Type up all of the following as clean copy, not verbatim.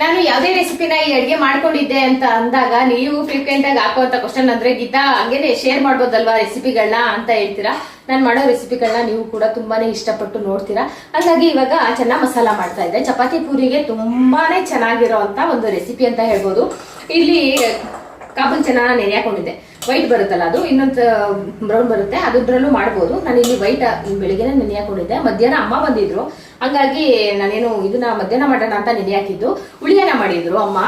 ನಾನು ಯಾವುದೇ ರೆಸಿಪಿನ ಈ ಅಡಿಗೆ ಮಾಡ್ಕೊಂಡಿದ್ದೆ ಅಂತ ಅಂದಾಗ ನೀವು ಫ್ರೀಕ್ವೆಂಟ್ ಆಗಿ ಹಾಕುವಂತ ಕ್ವಶನ್ ಅಂದ್ರೆ ಗೀತಾ ಹಂಗೇನೆ ಶೇರ್ ಮಾಡ್ಬೋದಲ್ವಾ ರೆಸಿಪಿಗಳನ್ನ ಅಂತ ಹೇಳ್ತೀರಾ. ನಾನು ಮಾಡೋ ರೆಸಿಪಿಗಳನ್ನ ನೀವು ಕೂಡ ತುಂಬಾನೇ ಇಷ್ಟಪಟ್ಟು ನೋಡ್ತೀರಾ. ಹಾಗಾಗಿ ಇವಾಗ ಚೆನ್ನ ಮಸಾಲ ಮಾಡ್ತಾ ಇದ್ದೆ. ಚಪಾತಿ ಪೂರಿಗೆ ತುಂಬಾನೇ ಚೆನ್ನಾಗಿರೋ ಅಂತ ಒಂದು ರೆಸಿಪಿ ಅಂತ ಹೇಳ್ಬೋದು. ಇಲ್ಲಿ ಕಾಬೂಲ್ ಚೆನ್ನ ನೆನೆ ಹಾಕೊಂಡಿದ್ದೆ. ವೈಟ್ ಬರುತ್ತಲ್ಲ, ಅದು ಇನ್ನೊಂದು ಬ್ರೌನ್ ಬರುತ್ತೆ, ಅದ್ರಲ್ಲೂ ಮಾಡ್ಬೋದು. ನಾನು ಇಲ್ಲಿ ವೈಟ್ ಬೆಳಿಗ್ಗೆನೆ ನೆನೆ ಹಾಕೊಂಡಿದ್ದೆ. ಮಧ್ಯಾಹ್ನ ಅಮ್ಮ ಬಂದಿದ್ರು, ಹಂಗಾಗಿ ನಾನೇನು ಇದನ್ನ ಮಧ್ಯಾಹ್ನ ಮಾಡೋಣ ಅಂತ ನೆನೆ ಹಾಕಿದ್ದು. ಉಳಿಯನ ಮಾಡಿದ್ರು ಅಮ್ಮ.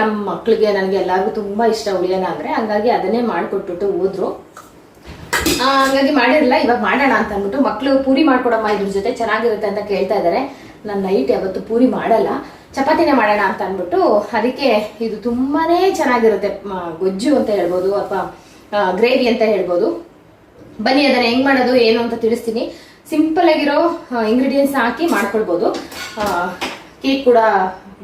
ನಮ್ಮ ಮಕ್ಳಿಗೆ ನನಗೆ ಎಲ್ಲರಿಗೂ ತುಂಬಾ ಇಷ್ಟ ಉಳಿಯನ ಅಂದ್ರೆ, ಹಂಗಾಗಿ ಅದನ್ನೇ ಮಾಡಿಕೊಟ್ಬಿಟ್ಟು ಹೋದ್ರು. ಹಂಗಾಗಿ ಮಾಡಿರಲಿಲ್ಲ, ಇವಾಗ ಮಾಡೋಣ ಅಂತ ಅಂದ್ಬಿಟ್ಟು ಮಕ್ಳು ಪೂರಿ ಮಾಡ್ಕೊಡಮ್ಮ ಇದ್ರ ಜೊತೆ ಚೆನ್ನಾಗಿರುತ್ತೆ ಅಂತ ಕೇಳ್ತಾ ಇದ್ದಾರೆ. ನಾನು ನೈಟ್ ಯಾವತ್ತು ಪೂರಿ ಮಾಡಲ್ಲ, ಚಪಾತಿನೇ ಮಾಡೋಣ ಅಂತ ಅಂದ್ಬಿಟ್ಟು. ಅದಕ್ಕೆ ಇದು ತುಂಬಾನೇ ಚೆನ್ನಾಗಿರುತ್ತೆ, ಗೊಜ್ಜು ಅಂತ ಹೇಳ್ಬೋದು ಅಥವಾ ಗ್ರೇವಿ ಅಂತ ಹೇಳ್ಬೋದು. ಬನ್ನಿ ಅದನ್ನ ಹೆಂಗ್ ಮಾಡೋದು ಏನು ಅಂತ ತಿಳಿಸ್ತೀನಿ. ಸಿಂಪಲ್ ಆಗಿರೋ ಇಂಗ್ರೀಡಿಯೆಂಟ್ಸ್ ಹಾಕಿ ಮಾಡ್ಕೊಳ್ಬೋದು. ಕೇಕ್ ಕೂಡ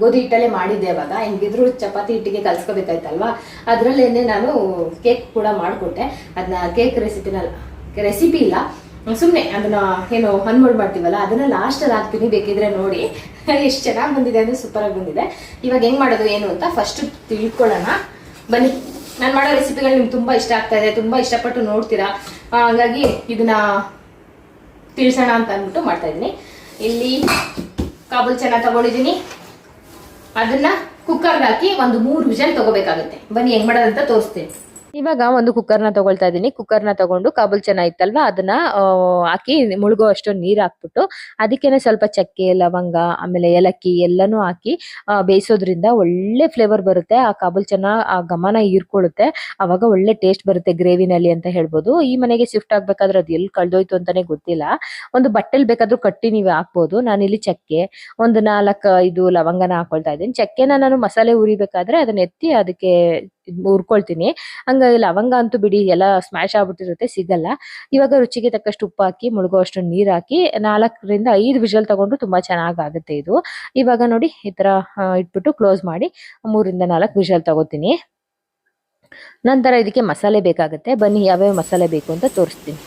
ಗೋಧಿ ಹಿಟ್ಟಲ್ಲೇ ಮಾಡಿದ್ದೆ. ಅವಾಗ ಹೆಂಗಿದ್ರು ಚಪಾತಿ ಹಿಟ್ಟಿಗೆ ಕಲ್ಸ್ಕೋಬೇಕಾಯ್ತಲ್ವಾ, ಅದರಲ್ಲೇನೆ ನಾನು ಕೇಕ್ ಕೂಡ ಮಾಡಿಕೊಟ್ಟೆ. ಅದನ್ನ ಕೇಕ್ ರೆಸಿಪಿ ಇಲ್ಲ, ಸುಮ್ಮನೆ ಅದನ್ನ ಏನು ಅನ್ಮೋಲ್ಡ್ ಮಾಡ್ತೀವಲ್ಲ ಅದನ್ನ ಲಾಸ್ಟಲ್ಲಿ ಹಾಕ್ತೀನಿ, ಬೇಕಿದ್ರೆ ನೋಡಿ. ಎಷ್ಟು ಚೆನ್ನಾಗಿ ಬಂದಿದೆ ಅಂದ್ರೆ ಸೂಪರ್ ಆಗಿ ಬಂದಿದೆ. ಇವಾಗ ಹೆಂಗ್ ಮಾಡೋದು ಏನು ಅಂತ ಫಸ್ಟ್ ತಿಳ್ಕೊಳ್ಳೋಣ ಬನ್ನಿ. ನಾನು ಮಾಡೋ ರೆಸಿಪಿಗಳು ನಿಮ್ಗೆ ತುಂಬಾ ಇಷ್ಟ ಆಗ್ತಾ ಇದೆ, ತುಂಬಾ ಇಷ್ಟಪಟ್ಟು ನೋಡ್ತೀರಾ. ಹಂಗಾಗಿ ಇದನ್ನ ತಿಳಿಸೋಣ ಅಂತ ಅಂದ್ಬಿಟ್ಟು ಮಾಡ್ತಾ ಇದ್ದೀನಿ. ಇಲ್ಲಿ ಕಾಬೂಲ್ ಚೆನ್ನ ತಗೊಂಡಿದ್ದೀನಿ. ಅದನ್ನ ಕುಕ್ಕರ್ಗೆ ಹಾಕಿ ಒಂದು 3 ವಿಷಲ್ ತಗೋಬೇಕಾಗುತ್ತೆ. ಬನ್ನಿ ಹೆಂಗ್ ಮಾಡೋದಂತ ತೋರಿಸ್ತೀನಿ. ಇವಾಗ ಒಂದು ಕುಕ್ಕರ್ನ ತಗೊಳ್ತಾ ಇದ್ದೀನಿ. ಕುಕ್ಕರ್ನ ತಗೊಂಡು ಕಾಬೂಲ್ ಚೆನ್ನ ಇತ್ತಲ್ವಾ ಅದನ್ನ ಹಾಕಿ ಮುಳುಗೋ ಅಷ್ಟು ನೀರ್ ಹಾಕ್ಬಿಟ್ಟು ಅದಕ್ಕೇನೆ ಸ್ವಲ್ಪ ಚಕ್ಕೆ, ಲವಂಗ, ಆಮೇಲೆ ಏಲಕ್ಕಿ ಎಲ್ಲಾನು ಹಾಕಿ ಬೇಯಿಸೋದ್ರಿಂದ ಒಳ್ಳೆ ಫ್ಲೇವರ್ ಬರುತ್ತೆ. ಆ ಕಾಬೂಲ್ ಚೆನ್ನ ಆ ಘಮನ ಹೀರ್ಕೊಳ್ಳುತ್ತೆ. ಅವಾಗ ಒಳ್ಳೆ ಟೇಸ್ಟ್ ಬರುತ್ತೆ ಗ್ರೇವಿನಲ್ಲಿ ಅಂತ ಹೇಳ್ಬೋದು. ಈ ಮನೆಗೆ ಶಿಫ್ಟ್ ಆಗ್ಬೇಕಾದ್ರೆ ಅದು ಎಲ್ಲಿ ಕಳ್ದೋಯ್ತು ಅಂತಾನೆ ಗೊತ್ತಿಲ್ಲ. ಒಂದು ಬಟ್ಟೆಲ್ ಬೇಕಾದ್ರೂ ಕಟ್ಟಿ ನೀವು ಹಾಕ್ಬೋದು. ನಾನಿಲ್ಲಿ ಚಕ್ಕೆ ಒಂದು 4-5 ಲವಂಗನ ಹಾಕೊಳ್ತಾ ಇದ್ದೀನಿ. ಚಕ್ಕೆನ ನಾನು ಮಸಾಲೆ ಉರಿಬೇಕಾದ್ರೆ ಅದನ್ನ ಎತ್ತಿ ಅದಕ್ಕೆ ಹುರ್ಕೊಳ್ತೀನಿ. ಹಂಗಾಗಿ ಲವಂಗ ಅಂತೂ ಬಿಡಿ ಎಲ್ಲ ಸ್ಮ್ಯಾಶ್ ಆಗ್ಬಿಟ್ಟಿರುತ್ತೆ, ಸಿಗಲ್ಲ. ಇವಾಗ ರುಚಿಗೆ ತಕ್ಕಷ್ಟು ಉಪ್ಪು ಹಾಕಿ ಮುಳುಗೋ ಅಷ್ಟು ನೀರ್ ಹಾಕಿ 4-5 ವಿಷಲ್ ತಗೊಂಡು ತುಂಬಾ ಚೆನ್ನಾಗಾಗುತ್ತೆ ಇದು. ಇವಾಗ ನೋಡಿ ಈ ತರ ಇಟ್ಬಿಟ್ಟು ಕ್ಲೋಸ್ ಮಾಡಿ 3-4 ವಿಷಲ್ ತಗೋತೀನಿ. ನಂತರ ಇದಕ್ಕೆ ಮಸಾಲೆ ಬೇಕಾಗುತ್ತೆ. ಬನ್ನಿ ಯಾವ್ಯಾವ ಮಸಾಲೆ ಬೇಕು ಅಂತ ತೋರಿಸ್ತೀನಿ.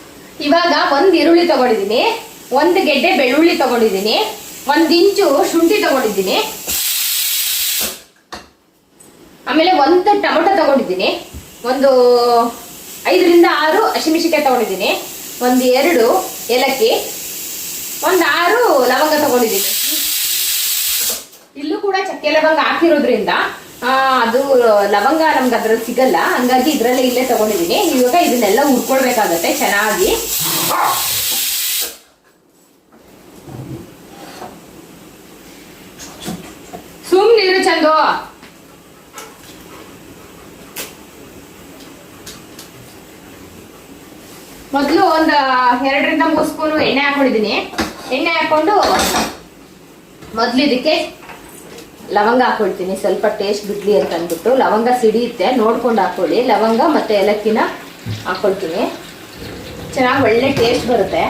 ಇವಾಗ 1 ಈರುಳ್ಳಿ ತಗೊಂಡಿದ್ದೀನಿ, 1 ಗೆಡ್ಡೆ ಬೆಳ್ಳುಳ್ಳಿ ತಗೊಂಡಿದ್ದೀನಿ, 1 ಇಂಚು ಶುಂಠಿ ತಗೊಂಡಿದ್ದೀನಿ, ಆಮೇಲೆ 1 ಟೊಮೊಟೊ ತಗೊಂಡಿದ್ದೀನಿ, ಒಂದು 5-6 ಹಸಿಮೆಣಸಿನಕಾಯಿ ತಗೊಂಡಿದ್ದೀನಿ, 1-2 ಏಲಕ್ಕಿ, 1-6 ಲವಂಗ ತಗೊಂಡಿದ್ದೀನಿ. ಇಲ್ಲೂ ಕೂಡ ಚಕ್ಕೆ ಲವಂಗ ಹಾಕಿರೋದ್ರಿಂದ ಅದು ಲವಂಗ ನಮ್ಗೆ ಅದ್ರಲ್ಲಿ ಸಿಗಲ್ಲ, ಹಂಗಾಗಿ ಇದ್ರಲ್ಲೇ ಇಲ್ಲೇ ತಗೊಂಡಿದ್ದೀನಿ. ಇವಾಗ ಇದನ್ನೆಲ್ಲ ಹುರ್ಕೊಳ್ಬೇಕಾಗತ್ತೆ ಚೆನ್ನಾಗಿ. ಸುಮ್ಮನಿರು ಚಂದು. ಮೊದಲು ಒಂದು 2-3 ಸ್ಪೂನು ಎಣ್ಣೆ ಹಾಕೊಂಡಿದ್ದೀನಿ. ಎಣ್ಣೆ ಹಾಕೊಂಡು ಮೊದಲು ಇದಕ್ಕೆ ಲವಂಗ ಹಾಕೊಳ್ತೀನಿ, ಸ್ವಲ್ಪ ಟೇಸ್ಟ್ ಬಿಡ್ಲಿ ಅಂತ ಅಂದ್ಬಿಟ್ಟು. ಲವಂಗ ಸಿಡಿಯುತ್ತೆ, ನೋಡ್ಕೊಂಡು ಹಾಕೊಳ್ಳಿ. ಲವಂಗ ಮತ್ತೆ ಏಲಕ್ಕಿನ ಹಾಕೊಳ್ತೀನಿ, ಚೆನ್ನಾಗಿ ಒಳ್ಳೆ ಟೇಸ್ಟ್ ಬರುತ್ತೆ.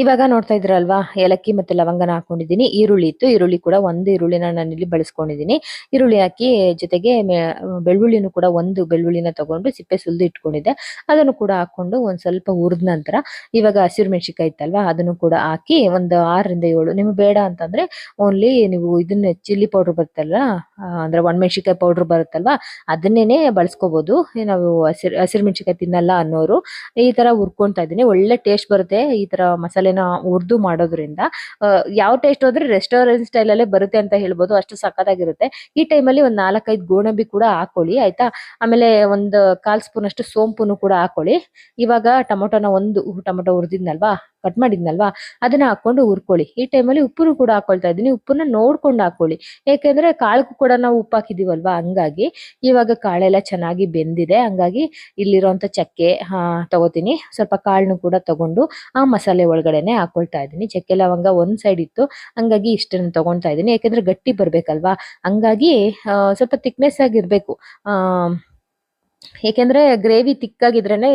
ಇವಾಗ ನೋಡ್ತಾ ಇದ್ರಲ್ವಾ, ಏಲಕ್ಕಿ ಮತ್ತೆ ಲವಂಗನ ಹಾಕೊಂಡಿದ್ದೀನಿ. ಈರುಳ್ಳಿ ಇತ್ತು, ಈರುಳ್ಳಿ ಕೂಡ 1 ಈರುಳ್ಳಿನ ನಾನಿಲ್ಲಿ ಬಳಸ್ಕೊಂಡಿದ್ದೀನಿ. ಈರುಳ್ಳಿ ಹಾಕಿ ಜೊತೆಗೆ ಬೆಳ್ಳುಳ್ಳಿನೂ ಕೂಡ 1 ಬೆಳ್ಳುಳ್ಳಿನ ತಗೊಂಡು ಸಿಪ್ಪೆ ಸುಲಿದು ಇಟ್ಕೊಂಡಿದ್ದೆ, ಅದನ್ನು ಕೂಡ ಹಾಕೊಂಡು ಒಂದ್ ಸ್ವಲ್ಪ ಹುರಿದ ನಂತರ ಇವಾಗ ಹಸಿರು ಮೆಣಸಿನಕಾಯಿ ಇತ್ತಲ್ವಾ ಅದನ್ನು ಕೂಡ ಹಾಕಿ ಒಂದು 6-7, ನಿಮ್ಗೆ ಬೇಡ ಅಂತಂದ್ರೆ ಓನ್ಲಿ ನೀವು ಇದನ್ನ ಚಿಲ್ಲಿ ಪೌಡರ್ ಬರುತ್ತಲ್ಲ, ಅಂದ್ರೆ ಒಣಮೆಣಸಿನಕಾಯಿ ಪೌಡರ್ ಬರುತ್ತಲ್ವಾ ಅದನ್ನೇನೆ ಬಳಸ್ಕೋಬಹುದು. ನಾವು ಹಸಿರು ಮೆಣಸಿನಕಾಯಿ ತಿನ್ನಲ್ಲ ಅನ್ನೋರು ಈ ತರ ಹುರ್ಕೊಂತಾ ಇದ್ದೀನಿ. ಒಳ್ಳೆ ಟೇಸ್ಟ್ ಬರುತ್ತೆ ಈ ತರ ಮಸಾಲೆನ ಹುರಿದು ಮಾಡೋದ್ರಿಂದ. ಯಾವ ಟೇಸ್ಟ್ ಹೋದ್ರೆ ರೆಸ್ಟೋರೆಂಟ್ ಸ್ಟೈಲ್ ಅಲ್ಲೇ ಬರುತ್ತೆ ಅಂತ ಹೇಳ್ಬೋದು, ಅಷ್ಟು ಸಖತ್ತಾಗಿರುತ್ತೆ. ಈ ಟೈಮಲ್ಲಿ ಒಂದು 4-5 ಗೋಡಂಬಿ ಕೂಡ ಹಾಕೊಳ್ಳಿ ಆಯ್ತಾ. ಆಮೇಲೆ ಒಂದು 1/4 ಸ್ಪೂನ್ ಅಷ್ಟು ಸೋಂಪುನು ಕೂಡ ಹಾಕೊಳ್ಳಿ. ಇವಾಗ ಟೊಮೊಟೊನ 1 ಟೊಮೊಟೊ ಹುರಿದಿದ್ನಲ್ವಾ, ಕಟ್ ಮಾಡಿದ್ನಲ್ವಾ ಅದನ್ನ ಹಾಕೊಂಡು ಹುರ್ಕೊಳ್ಳಿ. ಈ ಟೈಮಲ್ಲಿ ಉಪ್ಪುನು ಕೂಡ ಹಾಕೊಳ್ತಾ ಇದ್ದೀನಿ. ಉಪ್ಪನ್ನ ನೋಡ್ಕೊಂಡು ಹಾಕೊಳ್ಳಿ, ಯಾಕೆಂದ್ರೆ ಕಾಳಕ್ಕೂ ಕೂಡ ನಾವು ಉಪ್ಪು ಹಾಕಿದೀವಲ್ವಾ, ಹಂಗಾಗಿ. ಇವಾಗ ಕಾಳೆಲ್ಲ ಚೆನ್ನಾಗಿ ಬೆಂದಿದೆ, ಹಂಗಾಗಿ ಇಲ್ಲಿರೋಂಥ ಚಕ್ಕೆ ತಗೋತೀನಿ. ಸ್ವಲ್ಪ ಕಾಳನ್ನು ಕೂಡ ತಗೊಂಡು ಆ ಮಸಾಲೆ ಒಳಗಡೆನೆ ಹಾಕೊಳ್ತಾ ಇದ್ದೀನಿ. ಚಕ್ಕೆ ಲವಂಗ ಒಂದ್ ಸೈಡ್ ಇತ್ತು, ಹಂಗಾಗಿ ಇಷ್ಟನ್ನು ತಗೊಳ್ತಾ ಇದ್ದೀನಿ. ಯಾಕೆಂದ್ರೆ ಗಟ್ಟಿ ಬರ್ಬೇಕಲ್ವಾ, ಹಂಗಾಗಿ ಸ್ವಲ್ಪ ಥಿಕ್ನೆಸ್ ಆಗಿರ್ಬೇಕು. ಯಾಕೆಂದ್ರೆ ಗ್ರೇವಿ ತಿಕ್ಕಾಗಿದ್ರೇನೆ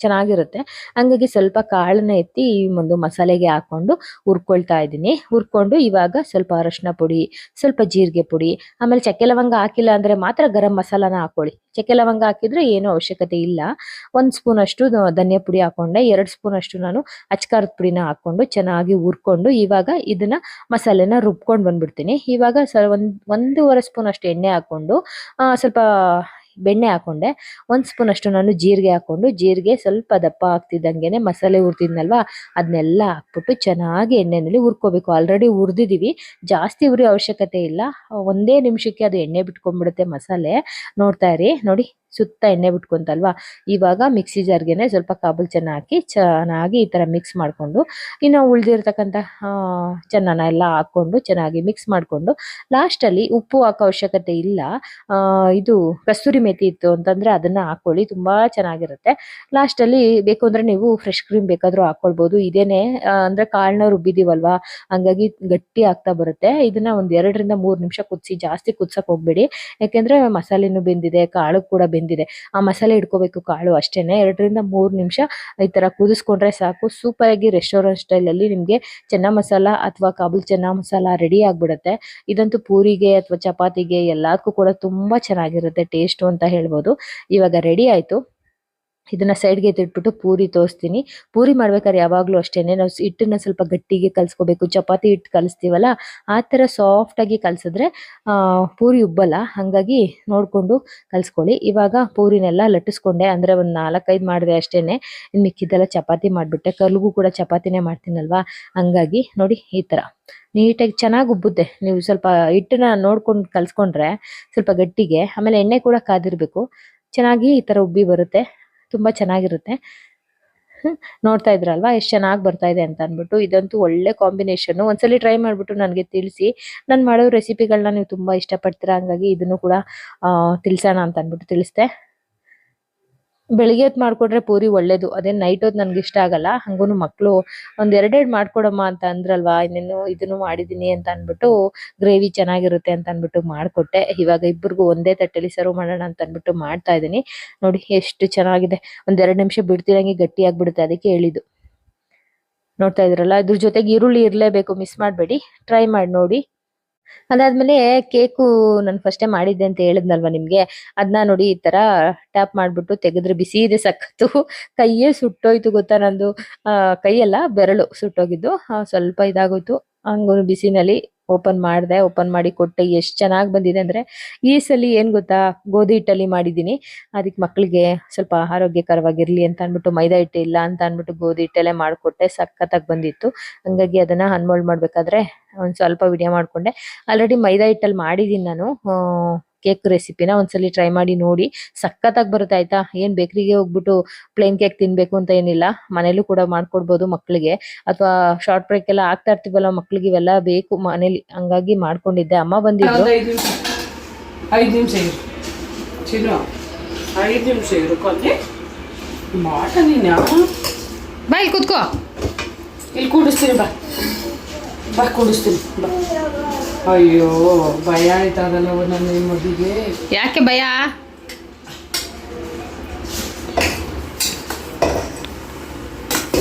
ಚೆನ್ನಾಗಿರುತ್ತೆ. ಹಂಗಾಗಿ ಸ್ವಲ್ಪ ಕಾಳನ್ನ ಎತ್ತಿ ಈ ಒಂದು ಮಸಾಲೆಗೆ ಹಾಕೊಂಡು ಹುರ್ಕೊಳ್ತಾ ಇದ್ದೀನಿ. ಹುರ್ಕೊಂಡು ಇವಾಗ ಸ್ವಲ್ಪ ಅರಶಿನ ಪುಡಿ, ಸ್ವಲ್ಪ ಜೀರಿಗೆ ಪುಡಿ, ಆಮೇಲೆ ಚಕ್ಕೆ ಲವಂಗ ಹಾಕಿಲ್ಲ ಅಂದ್ರೆ ಮಾತ್ರ ಗರಂ ಮಸಾಲಾನ ಹಾಕೊಳ್ಳಿ. ಚಕ್ಕೆ ಲವಂಗ ಹಾಕಿದ್ರೆ ಏನೂ ಅವಶ್ಯಕತೆ ಇಲ್ಲ. 1 ಸ್ಪೂನ್ ಅಷ್ಟು ಧನಿಯಾ ಪುಡಿ ಹಾಕೊಂಡೆ, 2 ಸ್ಪೂನ್ ಅಷ್ಟು ನಾನು ಅಚ್ಕಾರದ ಪುಡಿನ ಹಾಕೊಂಡು ಚೆನ್ನಾಗಿ ಹುರ್ಕೊಂಡು ಇವಾಗ ಇದನ್ನ ಮಸಾಲೆನ ರುಬ್ಕೊಂಡು ಬಂದ್ಬಿಡ್ತೀನಿ. ಇವಾಗ ಒಂದೂವರೆ ಸ್ಪೂನ್ ಅಷ್ಟು ಎಣ್ಣೆ ಹಾಕೊಂಡು ಸ್ವಲ್ಪ ಬೆಣ್ಣೆ ಹಾಕೊಂಡೆ. 1 ಸ್ಪೂನ್ ಅಷ್ಟು ನಾನು ಜೀರಿಗೆ ಹಾಕೊಂಡು, ಜೀರಿಗೆ ಸ್ವಲ್ಪ ದಪ್ಪ ಆಗ್ತಿದ್ದಂಗೆನೆ ಮಸಾಲೆ ಹುರ್ತಿದ್ನಲ್ವಾ ಅದನ್ನೆಲ್ಲ ಹಾಕ್ಬಿಟ್ಟು ಚೆನ್ನಾಗಿ ಎಣ್ಣೆನಲ್ಲಿ ಹುರ್ಕೋಬೇಕು. ಆಲ್ರೆಡಿ ಹುರಿದಿದೀವಿ, ಜಾಸ್ತಿ ಉರಿ ಅವಶ್ಯಕತೆ ಇಲ್ಲ. ಒಂದೇ ನಿಮಿಷಕ್ಕೆ ಅದು ಎಣ್ಣೆ ಬಿಟ್ಕೊಂಡ್ಬಿಡುತ್ತೆ ಮಸಾಲೆ. ನೋಡ್ತಾ ಇರಿ, ನೋಡಿ ಸುತ್ತ ಎಣ್ಣೆ ಬಿಟ್ಕೊಂತಲ್ವಾ. ಇವಾಗ ಮಿಕ್ಸಿ ಜಾರ್ಗೆನೆ ಸ್ವಲ್ಪ ಕಾಬೂಲ್ ಚೆನ್ನ ಹಾಕಿ ಚೆನ್ನಾಗಿ ಈ ತರ ಮಿಕ್ಸ್ ಮಾಡ್ಕೊಂಡು, ಇನ್ನು ಉಳ್ದಿರ್ತಕ್ಕಂಥ ಚೆನ್ನ ಎಲ್ಲ ಹಾಕೊಂಡು ಚೆನ್ನಾಗಿ ಮಿಕ್ಸ್ ಮಾಡ್ಕೊಂಡು, ಲಾಸ್ಟ್ ಅಲ್ಲಿ ಉಪ್ಪು ಹಾಕೋ ಅವಶ್ಯಕತೆ ಇಲ್ಲ. ಇದು ಕಸ್ತೂರಿ ಮೇಥಿ ಇತ್ತು ಅಂತಂದ್ರೆ ಅದನ್ನ ಹಾಕೊಳ್ಳಿ, ತುಂಬಾ ಚೆನ್ನಾಗಿರುತ್ತೆ. ಲಾಸ್ಟ್ ಅಲ್ಲಿ ಬೇಕು ಅಂದ್ರೆ ನೀವು ಫ್ರೆಶ್ ಕ್ರೀಮ್ ಬೇಕಾದ್ರೂ ಹಾಕೊಳ್ಬಹುದು. ಇದೇನೆ ಅಂದ್ರೆ ಕಾಳನ್ನ ರುಬ್ಬಿದೀವಲ್ವಾ, ಹಂಗಾಗಿ ಗಟ್ಟಿ ಆಗ್ತಾ ಬರುತ್ತೆ. ಇದನ್ನ ಒಂದ್ 2 ರಿಂದ 3 ನಿಮಿಷ ಕುದಿಸಿ, ಜಾಸ್ತಿ ಕುದ್ಸಕ್ ಹೋಗ್ಬೇಡಿ, ಯಾಕೆಂದ್ರೆ ಮಸಾಲೆನೂ ಬೆಂದಿದೆ, ಕಾಳು ಕೂಡ ಬೆಂದಿದೆ. ಆ ಮಸಾಲೆ ಇಟ್ಕೋಬೇಕು ಕಾಳು ಅಷ್ಟೇನೆ. 2 ರಿಂದ 3 ನಿಮಿಷ ಈ ತರ ಕುದಿಸ್ಕೊಂಡ್ರೆ ಸಾಕು. ಸೂಪರ್ ಆಗಿ ರೆಸ್ಟೋರೆಂಟ್ ಸ್ಟೈಲ್ ಅಲ್ಲಿ ನಿಮ್ಗೆ ಚೆನ್ನ ಮಸಾಲ ಅಥವಾ ಕಾಬೂಲ್ ಚೆನ್ನ ಮಸಾಲ ರೆಡಿ ಆಗ್ಬಿಡುತ್ತೆ. ಇದಂತೂ ಪೂರಿಗೆ ಅಥವಾ ಚಪಾತಿಗೆ ಎಲ್ಲದಕ್ಕೂ ಕೂಡ ತುಂಬಾ ಚೆನ್ನಾಗಿರುತ್ತೆ ಟೇಸ್ಟ್ ಅಂತ ಹೇಳ್ಬೋದು. ಇವಾಗ ರೆಡಿ ಆಯ್ತು. ಇದನ್ನ ಸೈಡ್ಗೆ ಎತ್ತಿಟ್ಬಿಟ್ಟು ಪೂರಿ ತೋರಿಸ್ತೀನಿ. ಪೂರಿ ಮಾಡ್ಬೇಕಾದ್ರೆ ಯಾವಾಗ್ಲೂ ಅಷ್ಟೇನೆ ನಾವು ಹಿಟ್ಟನ್ನ ಸ್ವಲ್ಪ ಗಟ್ಟಿಗೆ ಕಲ್ಸ್ಕೋಬೇಕು. ಚಪಾತಿ ಹಿಟ್ಟು ಕಲಿಸ್ತೀವಲ್ಲ ಆ ತರ ಸಾಫ್ಟ್ ಆಗಿ ಕಲ್ಸಿದ್ರೆ ಪೂರಿ ಉಬ್ಬಲ್ಲ. ಹಂಗಾಗಿ ನೋಡ್ಕೊಂಡು ಕಲ್ಸ್ಕೊಳ್ಳಿ. ಇವಾಗ ಪೂರಿನೆಲ್ಲ ಲಟ್ಟಿಸ್ಕೊಂಡೆ, ಅಂದ್ರೆ ಒಂದ್ 4-5 ಮಾಡಿದೆ ಅಷ್ಟೇನೆ. ಇನ್ ಮಿಕ್ಕಿದೆಲ್ಲ ಚಪಾತಿ ಮಾಡ್ಬಿಟ್ಟೆ. ಕಲ್ಗೂ ಕೂಡ ಚಪಾತಿನೇ ಮಾಡ್ತೀನಲ್ವಾ, ಹಂಗಾಗಿ ನೋಡಿ ಈ ತರ ನೀಟಾಗಿ ಚೆನ್ನಾಗಿ ಉಬ್ಬುತ್ತೆ. ನೀವು ಸ್ವಲ್ಪ ಹಿಟ್ಟನ್ನ ನೋಡ್ಕೊಂಡು ಕಲ್ಸ್ಕೊಂಡ್ರೆ ಸ್ವಲ್ಪ ಗಟ್ಟಿಗೆ, ಆಮೇಲೆ ಎಣ್ಣೆ ಕೂಡ ಕಾದಿರ್ಬೇಕು, ಚೆನ್ನಾಗಿ ಈ ತರ ಉಬ್ಬಿ ಬರುತ್ತೆ. ತುಂಬಾ ಚೆನ್ನಾಗಿರುತ್ತೆ. ನೋಡ್ತಾ ಇದ್ರಲ್ವಾ ಎಷ್ಟು ಚೆನ್ನಾಗಿ ಬರ್ತಾ ಇದೆ ಅಂತ ಅನ್ಬಿಟ್ಟು. ಇದಂತೂ ಒಳ್ಳೆ ಕಾಂಬಿನೇಷನ್. ಒಂದ್ಸಲಿ ಟ್ರೈ ಮಾಡ್ಬಿಟ್ಟು ನನಗೆ ತಿಳಿಸಿ. ನಾನು ಮಾಡೋ ರೆಸಿಪಿಗಳನ್ನ ನೀವು ತುಂಬಾ ಇಷ್ಟಪಡ್ತೀರಾ, ಹಂಗಾಗಿ ಇದನ್ನು ಕೂಡ ತಿಳಿಸೋಣ ಅಂತ ಅನ್ಬಿಟ್ಟು ತಿಳಿಸ್ದೆ. ಬೆಳಿಗ್ಗೆ ಹೊತ್ತು ಮಾಡ್ಕೊಡ್ರೆ ಪೂರಿ ಒಳ್ಳೇದು, ಅದೇ ನೈಟ್ ಹೊತ್ತು ನನ್ಗೆ ಇಷ್ಟ ಆಗಲ್ಲ. ಹಂಗೂನು ಮಕ್ಕಳು ಒಂದ್ 2 ಮಾಡ್ಕೊಡಮ್ಮ ಅಂತ ಅಂದ್ರಲ್ವಾ, ಇನ್ನೇನು ಇದನ್ನು ಮಾಡಿದೀನಿ ಅಂತ ಅನ್ಬಿಟ್ಟು ಗ್ರೇವಿ ಚೆನ್ನಾಗಿರುತ್ತೆ ಅಂತ ಅನ್ಬಿಟ್ಟು ಮಾಡ್ಕೊಟ್ಟೆ. ಇವಾಗ ಇಬ್ಬರಿಗೂ ಒಂದೇ ತಟ್ಟೆಲಿ ಸರ್ವ್ ಮಾಡೋಣ ಅಂತ ಅನ್ಬಿಟ್ಟು ಮಾಡ್ತಾ ಇದೀನಿ. ನೋಡಿ ಎಷ್ಟು ಚೆನ್ನಾಗಿದೆ. ಒಂದ್ 2 ನಿಮಿಷ ಬಿಡ್ತಿರಂಗೆ ಗಟ್ಟಿ ಆಗ್ಬಿಡುತ್ತೆ, ಅದಕ್ಕೆ ಹೇಳಿದ್ದು. ನೋಡ್ತಾ ಇದ್ರಲ್ಲ, ಇದ್ರ ಜೊತೆಗೆ ಈರುಳ್ಳಿ ಇರ್ಲೇಬೇಕು, ಮಿಸ್ ಮಾಡ್ಬೇಡಿ. ಟ್ರೈ ಮಾಡಿ ನೋಡಿ. ಅದಾದ್ಮೇಲೆ ಕೇಕು ನಾನು ಫಸ್ಟೇ ಮಾಡಿದ್ದೆ ಅಂತ ಹೇಳಿದ್ನಲ್ವಾ ನಿಮ್ಗೆ, ಅದನ್ನ ನೋಡಿ ಈ ತರ ಟ್ಯಾಪ್ ಮಾಡ್ಬಿಟ್ಟು ತೆಗೆದ್ರೆ ಬಿಸಿ ಇದೆ ಸಖತ್ತು. ಕೈಯೇ ಸುಟ್ಟೋಯ್ತು ಗೊತ್ತಾ ನಂದು. ಕೈಯಲ್ಲ ಬೆರಳು ಸುಟ್ಟೋಗಿದ್ದು, ಸ್ವಲ್ಪ ಇದಾಗೋಯ್ತು. ಹಂಗ ಬಿಸಿನಲ್ಲಿ ಓಪನ್ ಮಾಡಿದೆ, ಓಪನ್ ಮಾಡಿ ಕೊಟ್ಟೆ. ಎಷ್ಟು ಚೆನ್ನಾಗಿ ಬಂದಿದೆ ಅಂದ್ರೆ, ಈ ಸಲ ಏನ್ ಗೊತ್ತಾ, ಗೋಧಿ ಹಿಟ್ಟಲ್ಲಿ ಮಾಡಿದೀನಿ. ಅದಕ್ಕೆ ಮಕ್ಕಳಿಗೆ ಸ್ವಲ್ಪ ಆರೋಗ್ಯಕರವಾಗಿರ್ಲಿ ಅಂತ ಅನ್ಬಿಟ್ಟು, ಮೈದಾ ಹಿಟ್ಟು ಇಲ್ಲ ಅಂತ ಅನ್ಬಿಟ್ಟು ಗೋಧಿ ಹಿಟ್ಟಲ್ಲೇ ಮಾಡ್ಕೊಟ್ಟೆ. ಸಖತ್ತಾಗಿ ಬಂದಿತ್ತು. ಹಂಗಾಗಿ ಅದನ್ನ ಅನ್ಮೋಲ್ಡ್ ಮಾಡ್ಬೇಕಾದ್ರೆ ಒಂದ್ ಸ್ವಲ್ಪ ವಿಡಿಯೋ ಮಾಡ್ಕೊಂಡೆ. ಆಲ್ರೆಡಿ ಮೈದಾ ಹಿಟ್ಟಲ್ಲಿ ಮಾಡಿದೀನಿ ನಾನು ಕೇಕ್ ರೆಸಿಪಿನ. ಒಂದ್ಸಲಿ ಟ್ರೈ ಮಾಡಿ ನೋಡಿ, ಸಖತ್ತಾಗಿ ಬರುತ್ತೆ ಆಯ್ತಾ. ಏನ್ ಬೇಕ್ರಿಗೆ ಹೋಗ್ಬಿಟ್ಟು ಪ್ಲೇನ್ ಕೇಕ್ ತಿನ್ಬೇಕು ಅಂತ ಏನಿಲ್ಲ, ಮನೇಲೂ ಕೂಡ ಮಾಡ್ಕೊಡ್ಬೋದು ಮಕ್ಕಳಿಗೆ. ಅಥವಾ ಶಾರ್ಟ್ ಬ್ರೇಕ್ ಎಲ್ಲ ಆಗ್ತಾ ಇರ್ತೀವಲ್ಲ ಮಕ್ಳಿಗೆ, ಇವೆಲ್ಲ ಬೇಕು ಮನೇಲಿ, ಹಂಗಾಗಿ ಮಾಡ್ಕೊಂಡಿದ್ದೆ. ಅಮ್ಮ ಬಂದಿದ್ರು. 5 ನಿಮಿಷ ಇರು ಚಿನ್ನು, 5 ನಿಮಿಷ ಇರು ಕೊಲ್ಲಿ ಮಾಟ. ನೀನು ಬಾ ಇಲ್ಲಿ ಕೂತ್ಕೋ. ಇಲ್ಲಿ ಕೂಡಿಸ್ತೀನಿ, ಬಾ ಬಾ ಕೂಡಿಸ್ತೀನಿ ಬಾ. ಅಯ್ಯೋ ಭಯ ಆಯ್ತದಲ್ಲ ನನ್ನ ಮದುವೆಗೆ. ಯಾಕೆ ಭಯ?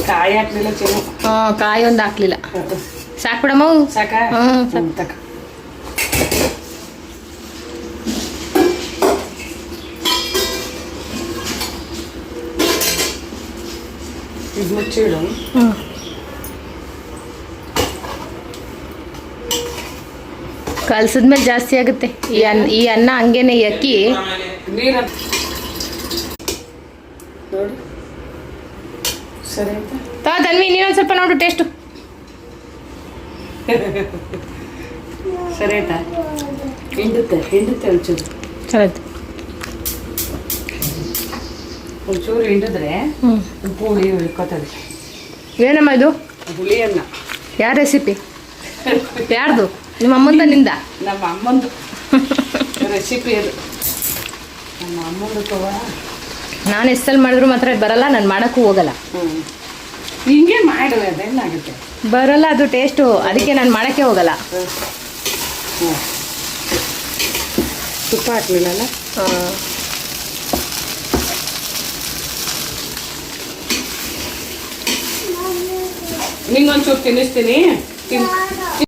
ಕಾಯಿ ಹಾಕ್ಲಿಲ್ಲ ಚಿನ್ನು. ಕಾಯಿ ಒಂದು ಹಾಕ್ಲಿಲ್ಲ. ಸಾಕ್ಬಿಡಮ್ಮ. ಸಾಕ ತಕ. ಇದು ಮುಚ್ಚಿಡು. ಕಲ್ಸಿದ್ಮೇಲೆ ಜಾಸ್ತಿ ಆಗುತ್ತೆ ಈ ಅನ್ನ ಹಂಗೇನೆ ಅಕ್ಕಿ ನೀರ ನೋಡಿ ಸರಿ ಆಯ್ತಾ? ತನ್ವಿ ನೀನೊಂದು ಸ್ವಲ್ಪ ನೋಡು ಟೇಸ್ಟು. ಸರಿ ಆಯ್ತಾ? ಹಿಂಡುತ್ತೆ ಒಂಚೂರು. ಚೆನ್ನಾಯ್ತು. ಒಂಚೂರು ಹಿಂಡಿದ್ರೆ ಹುಳಿ ಉಳ್ಕೋತದೆ. ಏನಮ್ಮ ಇದು? ಹುಳಿಯನ್ನ. ಯಾರ ರೆಸಿಪಿ? ಯಾರ್ದು? ನಿಮ್ಮ ಅಮ್ಮಂದ ನಿಂದ? ನಮ್ಮ ಅಮ್ಮಂದು ರೆಸಿಪಿ ಅದು. ನಮ್ಮ ಅಮ್ಮಂದು ತಗೋ. ನಾನು ಎಷ್ಟಲ್ಲಿ ಮಾಡಿದ್ರು ಮಾತ್ರ ಬರಲ್ಲ, ನಾನು ಮಾಡೋಕ್ಕೂ ಹೋಗಲ್ಲ. ಹಿಂಗೆ ಮಾಡುವೆ, ಅದೇನಾಗುತ್ತೆ ಬರಲ್ಲ ಅದು ಟೇಸ್ಟು, ಅದಕ್ಕೆ ನಾನು ಮಾಡೋಕ್ಕೆ ಹೋಗಲ್ಲ. ತುಪ್ಪ ಹಾಕ್ಲಿಲ್ಲಲ್ಲ. ನಿಂಗೊಂಚೂರು ತಿನ್ನಿಸ್ತೀನಿ ತಿನ್